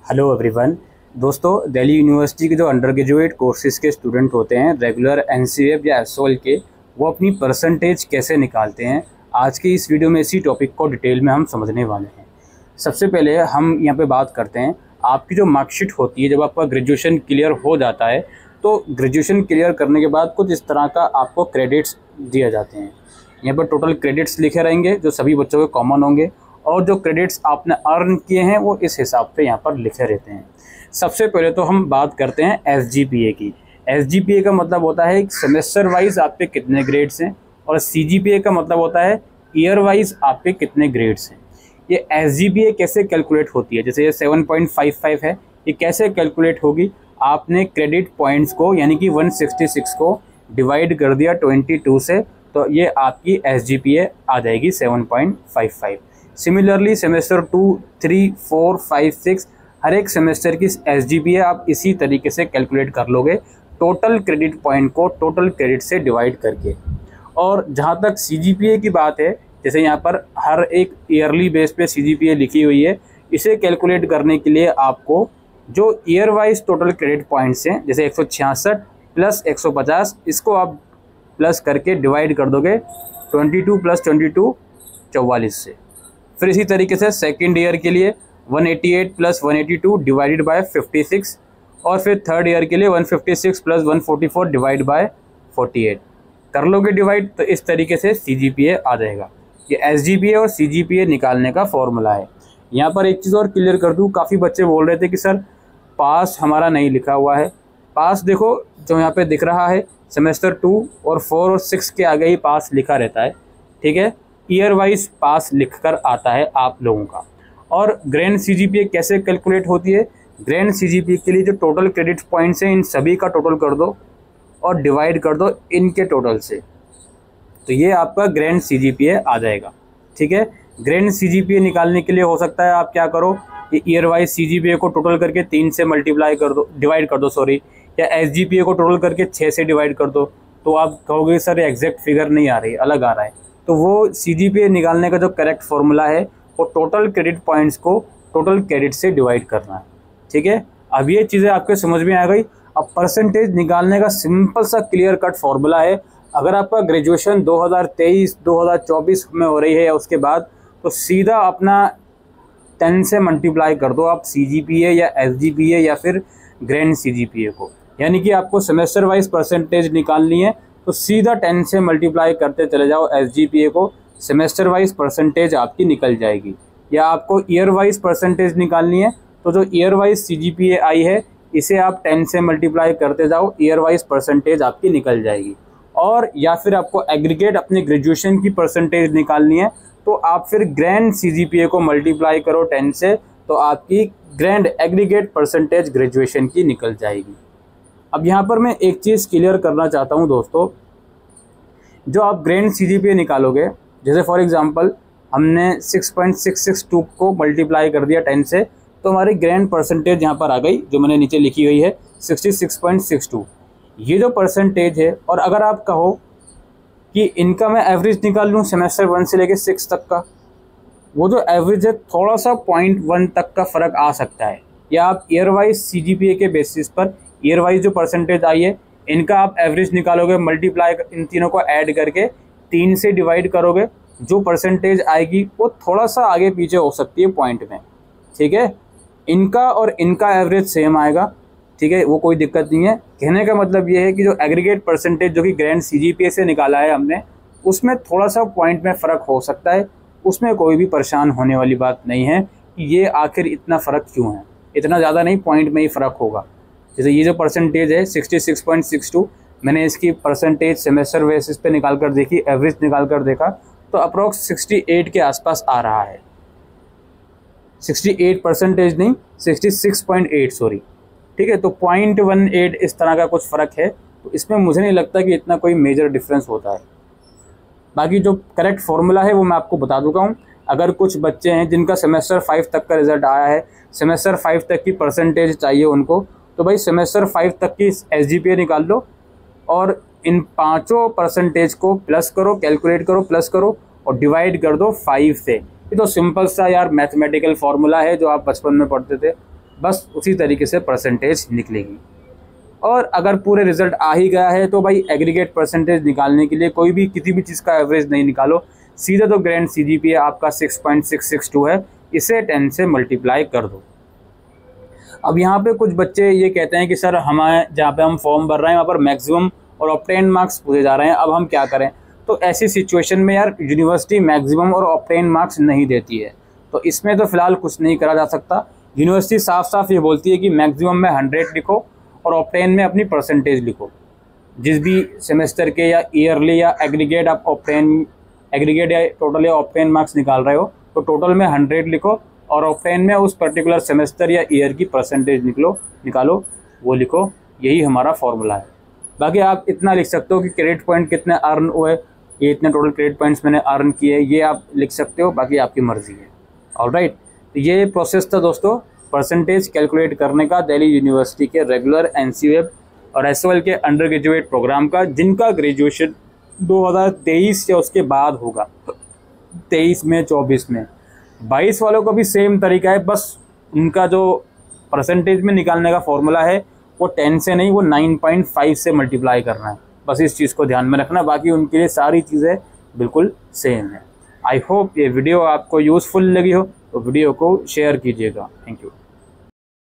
Hello everyone. दोस्तों, Delhi university के जो अंडर ग्रेजुएट कोर्सेज के स्टूडेंट होते हैं रेगुलर एनसीएफ या एसओएल के, वो अपनी परसेंटेज कैसे निकालते हैं, आज की इस वीडियो में इसी टॉपिक को डिटेल में हम समझने वाले हैं। सबसे पहले हम यहाँ पे बात करते हैं आपकी जो मार्कशीट होती है। जब आपका ग्रेजुएशन क्लियर हो जाता है तो ग्रेजुएशन क्लियर करने के बाद कुछ इस तरह का आपको क्रेडिट्स दिए जाते हैं। यहाँ पर टोटल क्रेडिट्स लिखे रहेंगे जो सभी बच्चों के कॉमन होंगे, और जो क्रेडिट्स आपने अर्न किए हैं वो इस हिसाब से यहाँ पर लिखे रहते हैं। सबसे पहले तो हम बात करते हैं एसजीपीए की। एसजीपीए का मतलब होता है सेमेस्टर वाइज आप पे कितने ग्रेड्स हैं, और सीजीपीए का मतलब होता है ईयर वाइज आप पे कितने ग्रेड्स हैं। ये एसजीपीए कैसे कैलकुलेट होती है, जैसे ये 7.55 है, ये कैसे कैलकुलेट होगी। आपने क्रेडिट पॉइंट्स को यानी कि 166 को डिवाइड कर दिया 22 से, तो ये आपकी एसजीपीए आ जाएगी 7.55। सिमिलरली सेमेस्टर 2, 3, 4, 5, 6 हर एक सेमेस्टर की एसजीपीए आप इसी तरीके से कैलकुलेट कर लोगे, टोटल क्रेडिट पॉइंट को टोटल क्रेडिट से डिवाइड करके। और जहाँ तक सीजीपीए की बात है, जैसे यहाँ पर हर एक ईयरली बेस पे सीजीपीए लिखी हुई है, इसे कैलकुलेट करने के लिए आपको जो year wise total credit points हैं, जैसे 166 प्लस 150, इसको आप प्लस करके डिवाइड कर दोगे 22 प्लस 22 44 से। फिर इसी तरीके से सेकेंड ईयर के लिए 188 प्लस 182 डिवाइडेड बाय 56, और फिर थर्ड ईयर के लिए 156 प्लस 144 डिवाइड बाय 48 कर लोगे डिवाइड, तो इस तरीके से सीजीपीए आ जाएगा। ये एसजीपीए और सीजीपीए निकालने का फॉर्मूला है। यहाँ पर एक चीज़ और क्लियर कर दूँ, काफ़ी बच्चे बोल रहे थे कि सर पास हमारा नहीं लिखा हुआ है। पास देखो जो यहाँ पे दिख रहा है, सेमेस्टर 2 और 4 और 6 के आगे ही पास लिखा रहता है, ठीक है। ईयर वाइज पास लिखकर आता है आप लोगों का। और ग्रैंड सीजीपीए कैसे कैलकुलेट होती है, ग्रैंड सीजीपीए के लिए जो टोटल क्रेडिट पॉइंट्स हैं इन सभी का टोटल कर दो और डिवाइड कर दो इनके टोटल से, तो ये आपका ग्रैंड सीजीपीए आ जाएगा, ठीक है। ग्रैंड सीजीपीए निकालने के लिए हो सकता है आप क्या करो, ये ईयर वाइज सीजीपीए को टोटल करके 3 से मल्टीप्लाई कर दो, डिवाइड कर दो सॉरी, या एसजीपीए को टोटल करके 6 से डिवाइड कर दो। तो आप कहोगे सर एग्जैक्ट फिगर नहीं आ रही, अलग आ रहा है। तो वो सीजीपीए निकालने का जो करेक्ट फॉर्मूला है वो टोटल क्रेडिट पॉइंट्स को टोटल क्रेडिट से डिवाइड करना है, ठीक है। अब ये चीज़ें आपके समझ में आ गई। अब परसेंटेज निकालने का सिंपल सा क्लियर कट फॉर्मूला है। अगर आपका ग्रेजुएशन 2023, 2024 में हो रही है या उसके बाद, तो सीधा अपना 10 से मल्टीप्लाई कर दो आप सीजीपीए या एसजीपीए या फिर ग्रैंड सीजीपीए को। यानी कि आपको सेमेस्टर वाइज परसेंटेज निकालनी है तो सीधा 10 से मल्टीप्लाई करते चले जाओ एसजीपीए को, सेमेस्टर वाइज परसेंटेज आपकी निकल जाएगी। या आपको ईयर वाइज परसेंटेज निकालनी है तो जो ईयर वाइज सीजीपीए आई है इसे आप 10 से मल्टीप्लाई करते जाओ, ईयर वाइज परसेंटेज आपकी निकल जाएगी। और या फिर आपको एग्रीगेट अपने ग्रेजुएशन की परसेंटेज निकालनी है तो आप फिर ग्रैंड सीजीपीए को मल्टीप्लाई करो 10 से, तो आपकी ग्रैंड एग्रीगेट परसेंटेज ग्रेजुएशन की निकल जाएगी। अब यहाँ पर मैं एक चीज़ क्लियर करना चाहता हूँ दोस्तों, जो आप ग्रैंड सीजीपीए निकालोगे, जैसे फॉर एग्जांपल हमने 6.662 को मल्टीप्लाई कर दिया 10 से, तो हमारी ग्रैंड परसेंटेज यहाँ पर आ गई, जो मैंने नीचे लिखी हुई है 66.62। ये जो परसेंटेज है, और अगर आप कहो कि इनका मैं एवरेज निकाल लूँ सेमेस्टर 1 से लेकर 6 तक का, वो जो एवरेज है थोड़ा सा 0.1 तक का फ़र्क आ सकता है। या आप ईयर वाइज सीजीपीए के बेसिस पर ईयर वाइज जो परसेंटेज आई है इनका आप एवरेज निकालोगे, मल्टीप्लाई इन तीनों को ऐड करके 3 से डिवाइड करोगे, जो परसेंटेज आएगी वो थोड़ा सा आगे पीछे हो सकती है पॉइंट में, ठीक है। इनका और इनका एवरेज सेम आएगा, ठीक है, वो कोई दिक्कत नहीं है। कहने का मतलब ये है कि जो एग्रीगेट परसेंटेज जो कि ग्रैंड सीजीपीए से निकाला है हमने, उसमें थोड़ा सा पॉइंट में फ़र्क हो सकता है, उसमें कोई भी परेशान होने वाली बात नहीं है कि ये आखिर इतना फ़र्क क्यों है। इतना ज़्यादा नहीं, पॉइंट में ही फ़र्क होगा। जैसे ये जो परसेंटेज है 66.62, मैंने इसकी परसेंटेज सेमेस्टर बेसिस पे निकाल कर देखी, एवरेज निकाल कर देखा, तो अप्रोक्स 68 के आसपास आ रहा है। 68% नहीं, 66.8 सॉरी, ठीक है। तो 0.18 इस तरह का कुछ फ़र्क है, तो इसमें मुझे नहीं लगता कि इतना कोई मेजर डिफरेंस होता है। बाकी जो करेक्ट फॉर्मूला है वो मैं आपको बता चुका हूँ। अगर कुछ बच्चे हैं जिनका सेमेस्टर 5 तक का रिज़ल्ट आया है, सेमेस्टर 5 तक की परसेंटेज चाहिए उनको, तो भाई सेमेस्टर 5 तक की एसजीपीए निकाल लो और इन पांचों परसेंटेज को प्लस करो, कैलकुलेट करो, प्लस करो और डिवाइड कर दो 5 से। ये तो सिंपल सा यार मैथमेटिकल फार्मूला है जो आप बचपन में पढ़ते थे, बस उसी तरीके से परसेंटेज निकलेगी। और अगर पूरे रिज़ल्ट आ ही गया है तो भाई एग्रीगेट परसेंटेज निकालने के लिए कोई भी किसी भी चीज़ का एवरेज नहीं निकालो, सीधे तो ग्रैंड CGPA आपका 6.662 है, इसे 10 से मल्टीप्लाई कर दो। अब यहाँ पे कुछ बच्चे ये कहते हैं कि सर हमारे जहाँ पे हम फॉर्म भर रहे हैं वहाँ पर मैक्सिमम और ऑब्टेन मार्क्स पूछे जा रहे हैं, अब हम क्या करें। तो ऐसी सिचुएशन में यार यूनिवर्सिटी मैक्सिमम और ऑब्टेन मार्क्स नहीं देती है, तो इसमें तो फिलहाल कुछ नहीं करा जा सकता। यूनिवर्सिटी साफ साफ ये बोलती है कि मैक्सिमम में 100 लिखो और ऑब्टेन में अपनी परसेंटेज लिखो। जिस भी सेमेस्टर के या ईयरली या एग्रीगेट आप ऑब्टेन एग्रीगेट या टोटल या ऑब्टेन मार्क्स निकाल रहे हो तो टोटल में 100 लिखो और ऑब्टेन में उस पर्टिकुलर सेमेस्टर या ईयर की परसेंटेज निकालो, वो लिखो। यही हमारा फॉर्मूला है। बाकी आप इतना लिख सकते हो कि क्रेडिट पॉइंट कितने अर्न हुए, ये इतने टोटल क्रेडिट पॉइंट्स मैंने अर्न किए, ये आप लिख सकते हो, बाकी आपकी मर्जी है। ऑलराइट, तो ये प्रोसेस था दोस्तों परसेंटेज कैलकुलेट करने का दिल्ली यूनिवर्सिटी के रेगुलर NCVEB और SOL के अंडर ग्रेजुएट प्रोग्राम का, जिनका ग्रेजुएशन 2023 या उसके बाद होगा, 23 में 24 में। 22 वालों का भी सेम तरीका है, बस उनका जो परसेंटेज में निकालने का फॉर्मूला है वो 10 से नहीं, वो 9.5 से मल्टीप्लाई करना है। बस इस चीज़ को ध्यान में रखना, बाकी उनके लिए सारी चीज़ें बिल्कुल सेम है। आई होप ये वीडियो आपको यूज़फुल लगी हो, तो वीडियो को शेयर कीजिएगा। Thank you.